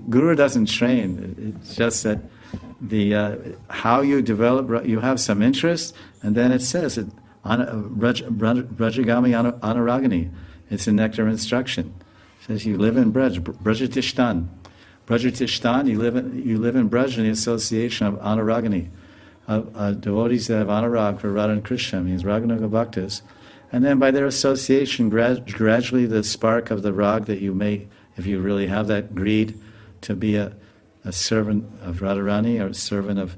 Guru doesn't train. It's just that how you develop, you have some interest, and then it says it, Brajagami Anuragani. It's a nectar instruction. It says you live in Braj, Brajatishtan. Brajatishtan, you live in Braj in the association of Anuragani, of devotees that have anurag for Radha and Krishna, means Raganuga Bhaktas. And then by their association, gradually the spark of the rag that you may, if you really have that greed to be a servant of Radharani or a servant of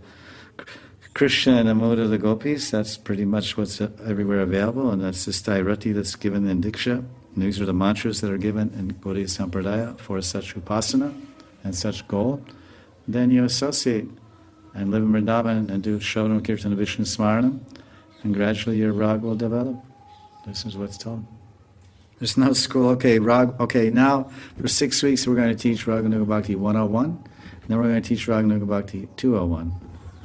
Krishna in the mode of the gopis, that's pretty much what's everywhere available, and that's the stairati that's given in Diksha. And these are the mantras that are given in Gaudiya Sampradaya for such upasana and such goal. Then you associate and live in Vrindavan and do Shravanam, Kirtana, Vishnu Smaranam, and gradually your rag will develop. This is what's taught. There's no school. Okay, now for 6 weeks we're going to teach Raganuga Bhakti 101, then we're going to teach Raganuga Bhakti 201.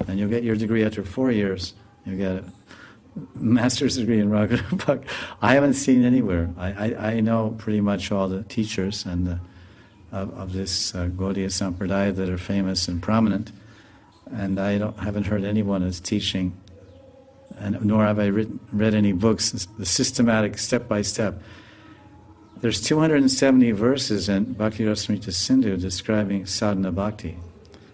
And you'll get your degree after 4 years. You'll get a master's degree in Raganuga Bhakti. I haven't seen anywhere. I know pretty much all the teachers and of this Gaudiya Sampradaya that are famous and prominent, and I haven't heard anyone as teaching, and nor have I read any books, the systematic step-by-step. There's 270 verses in Bhakti Rasamrita Sindhu describing sadhana bhakti.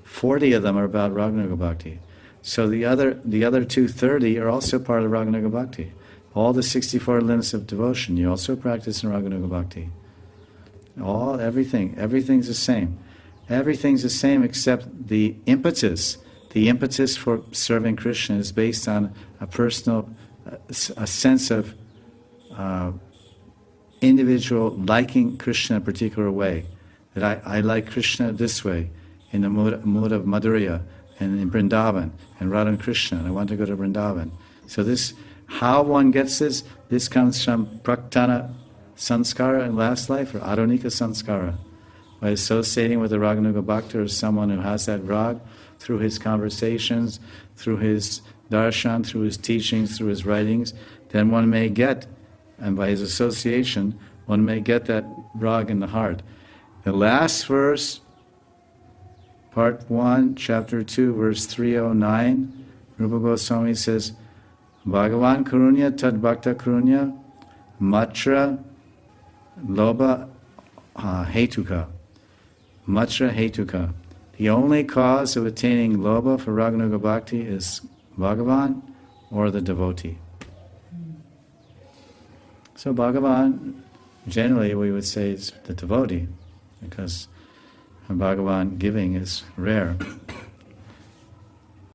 40 of them are about Raganuga Bhakti. So the other 230 are also part of Raganuga Bhakti. All the 64 limbs of devotion, you also practice in Raganuga Bhakti. Everything's the same. Everything's the same except the impetus. The impetus for serving Krishna is based on a personal, a sense of individual liking Krishna in a particular way. That I like Krishna this way, in the mood of Madhurya, and in Vrindavan, and Radha and Krishna, and I want to go to Vrindavan. So this, how one gets this comes from praktana sanskara in last life, or aronika sanskara, by associating with the Raganuga Bhakta or someone who has that rag, through his conversations, through his darshan, through his teachings, through his writings, then one may get, and by his association, one may get that rag in the heart. The last verse, part 1, chapter 2, verse 309, Rupa Goswami says, Bhagavan Karunya Tad Bhakta Karunya Matra Loba Hetuka. Matra Hetuka. The only cause of attaining Loba for Raganuga Bhakti is Bhagavan or the devotee. So Bhagavan, generally we would say is the devotee, because Bhagavan giving is rare.